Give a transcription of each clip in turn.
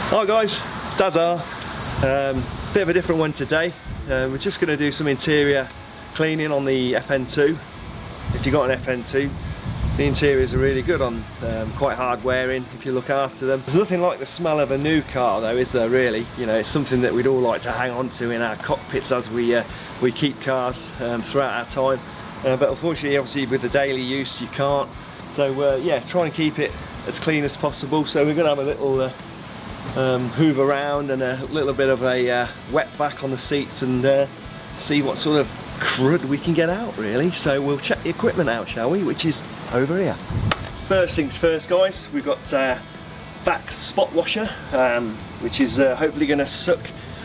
Hi guys, Dazar. Bit of a different one today. We're just going to do some interior cleaning on the FN2. If you've got an FN2, the interiors are really good on, quite hard wearing if you look after them. There's nothing like the smell of a new car though, is there really? You know, it's something that we'd all like to hang on to in our cockpits as we keep cars throughout our time. But unfortunately, obviously with the daily use you can't. So yeah, try and keep it as clean as possible. So we're going to have a little hoover around and a little bit of a wet vac on the seats and see what sort of crud we can get out really. So we'll check the equipment out, shall we, which is over here. First things first guys, we've got Vac's spot washer, which is hopefully going to suck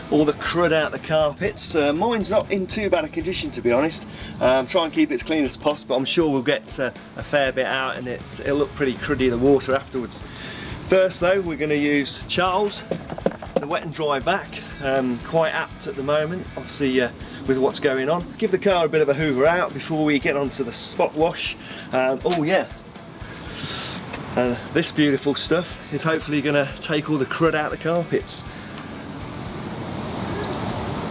all the crud out the carpets. Mine's not in too bad a condition, to be honest. Try and keep it as clean as possible. I'm sure we'll get a fair bit out and it'll look pretty cruddy, the water afterwards. First though, we're going to use Charles, the wet and dry vac, quite apt at the moment, obviously with what's going on. Give the car a bit of a hoover out before we get onto the spot wash. Oh yeah, this beautiful stuff is hopefully going to take all the crud out the carpets.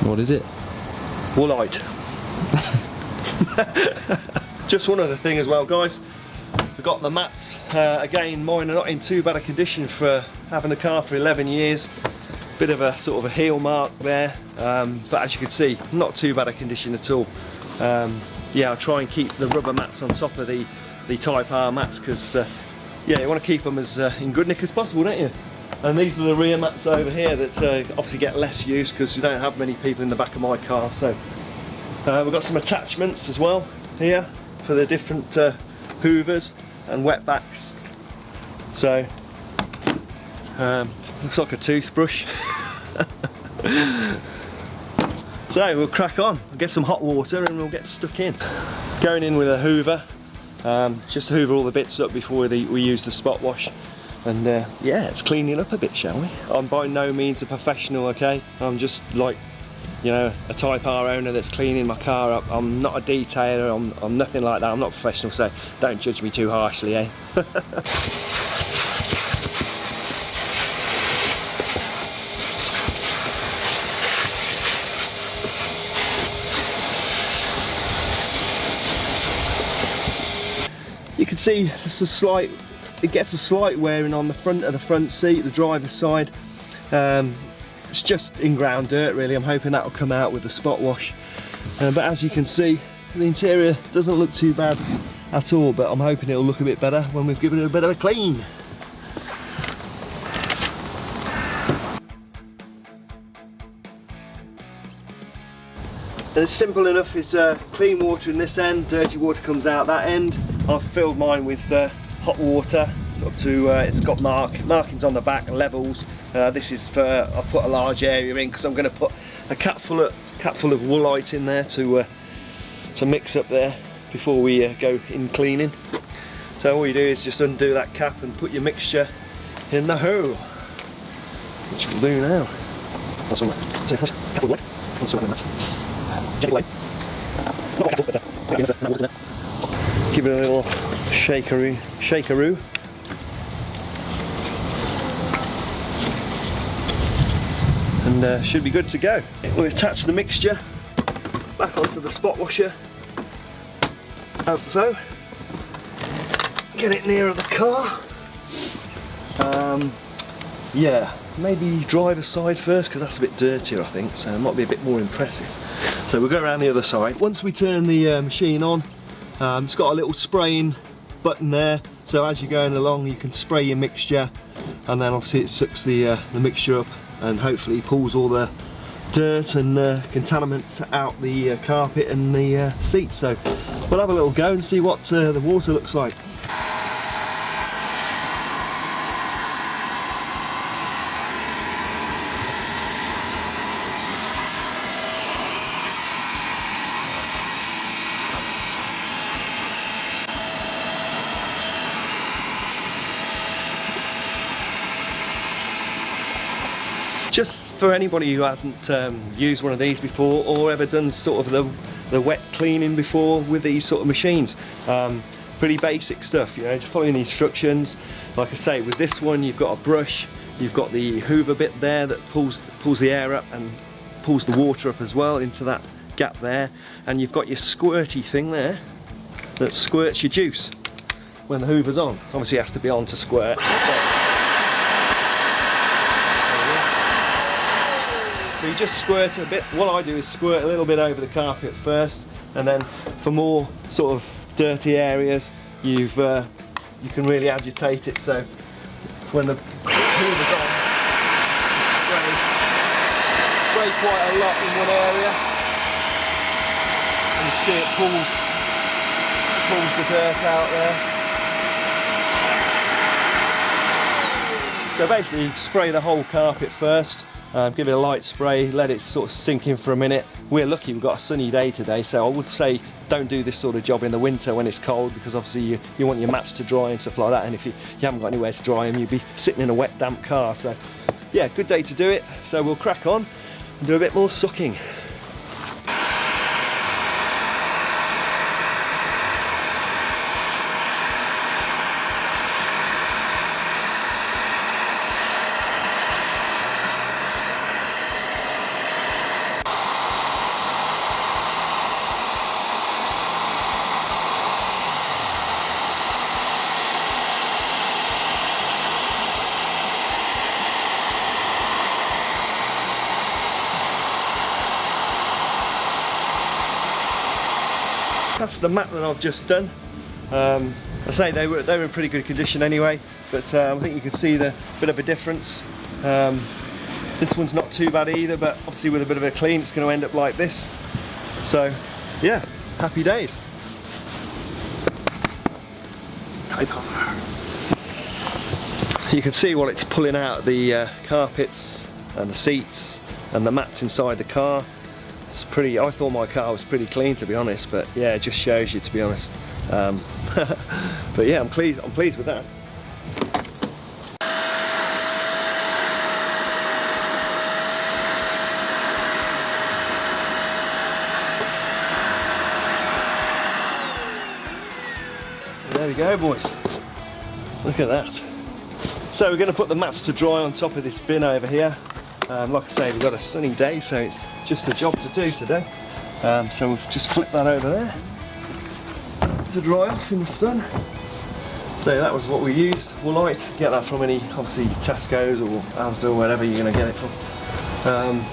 What is it? Woolite. Just one other thing as well guys. We've got the mats, again mine are not in too bad a condition for having the car for 11 years. Bit of a sort of a heel mark there, but as you can see, not too bad a condition at all. Yeah, I'll try and keep the rubber mats on top of the Type R mats because yeah, you want to keep them as in good nick as possible, don't you? And these are the rear mats over here that obviously get less use because we don't have many people in the back of my car. So we've got some attachments as well here for the different hoovers and wet vacs. So looks like a toothbrush. So we'll crack on, we'll get some hot water and we'll get stuck in. Going in with a hoover, just to hoover all the bits up before we use the spot wash. And yeah, it's cleaning up a bit, shall we? I'm by no means a professional, okay? I'm just like, you know, a Type R owner that's cleaning my car up. I'm not a detailer, I'm nothing like that. I'm not professional, so don't judge me too harshly, eh? You can see just it gets a slight wearing on the front of the front seat, the driver's side. It's just in-ground dirt really. I'm hoping that'll come out with the spot wash. But as you can see, the interior doesn't look too bad at all, but I'm hoping it'll look a bit better when we've given it a bit of a clean. And it's simple enough, it's clean water in this end, dirty water comes out that end. I've filled mine with hot water up to, it's got markings on the back, levels. This is for, I've put a large area in because I'm going to put a cap full of woolite in there to mix up there before we go in cleaning. So all you do is just undo that cap and put your mixture in the hole, which we'll do now. Give it a little shakeroo. And should be good to go. We'll attach the mixture back onto the spot washer, as so. Get it nearer the car. Yeah, maybe driver's side first because that's a bit dirtier I think, so it might be a bit more impressive. So we'll go around the other side. Once we turn the machine on, it's got a little spraying button there, so as you're going along you can spray your mixture and then obviously it sucks the mixture up and hopefully pulls all the dirt and contaminants out the carpet and the seat. So we'll have a little go and see what the water looks like. Just for anybody who hasn't used one of these before or ever done sort of the wet cleaning before with these sort of machines, pretty basic stuff, you know, just following the instructions. Like I say, with this one you've got a brush, You've got the hoover bit there that pulls the air up and pulls the water up as well into that gap there, and you've got your squirty thing there that squirts your juice when the hoover's on. Obviously it has to be on to squirt. So you just squirt a bit. What I do is squirt a little bit over the carpet first, and then for more sort of dirty areas you can really agitate it, so when the hoover's on, spray quite a lot in one area, and you see it pulls the dirt out there. So basically you spray the whole carpet first, give it a light spray, let it sort of sink in for a minute. We're lucky we've got a sunny day today, so I would say don't do this sort of job in the winter when it's cold, because obviously you want your mats to dry and stuff like that, and if you haven't got anywhere to dry them, you'd be sitting in a wet damp car. So yeah, good day to do it. So we'll crack on and do a bit more sucking. That's the mat that I've just done. I say they were in pretty good condition anyway, but I think you can see the bit of a difference. This one's not too bad either, but obviously with a bit of a clean it's going to end up like this. So yeah, happy days. You can see what it's pulling out, the carpets and the seats and the mats inside the car. It's pretty. I thought my car was pretty clean, to be honest, but yeah, it just shows you, to be honest. But yeah, I'm pleased with that. There we go, boys. Look at that. So we're going to put the mats to dry on top of this bin over here. Like I say, we've got a sunny day, so it's just a job to do today. So we've just flipped that over there to dry off in the sun. So that was what we used. Woolite, get that from any, obviously, Tesco's or Asda or wherever you're going to get it from.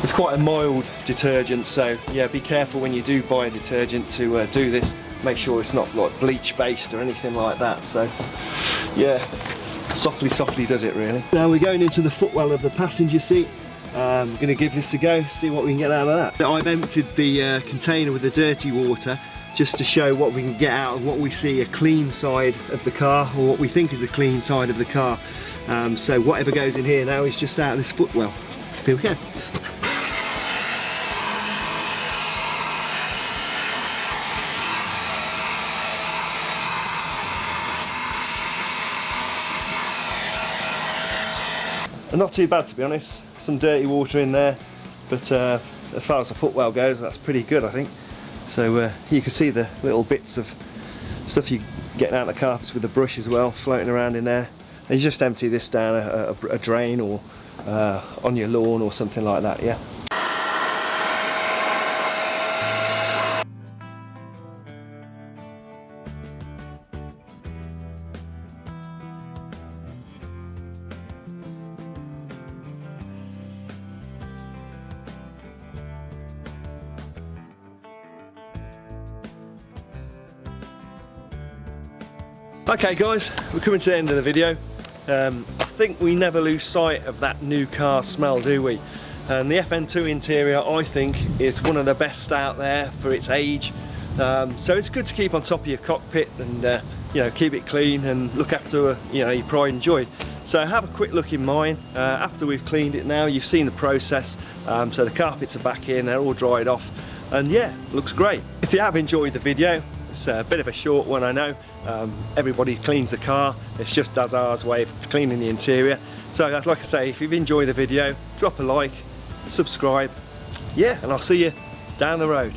It's quite a mild detergent, so yeah, be careful when you do buy a detergent to do this. Make sure it's not like bleach based or anything like that. So yeah, softly does it really. Now we're going into the footwell of the passenger seat. I'm going to give this a go, see what we can get out of that. I've emptied the container with the dirty water just to show what we can get out of what we see a clean side of the car, or what we think is a clean side of the car. So whatever goes in here now is just out of this footwell. Here we go. Not too bad, to be honest. Some dirty water in there, but as far as the footwell goes, that's pretty good, I think. So you can see the little bits of stuff you get out of the carpets with the brush as well, floating around in there. And you just empty this down a drain or on your lawn or something like that, yeah. Okay guys, we're coming to the end of the video. I think we never lose sight of that new car smell, do we? And the FN2 interior, I think, is one of the best out there for its age. So it's good to keep on top of your cockpit and you know, keep it clean and look after your pride and joy. So have a quick look in mine. After we've cleaned it now, you've seen the process. So the carpets are back in, they're all dried off, and yeah, looks great. If you have enjoyed the video, it's a bit of a short one, I know. Everybody cleans the car, it's just Dazar's way of cleaning the interior. So like I say, if you've enjoyed the video, drop a like, subscribe, yeah, and I'll see you down the road.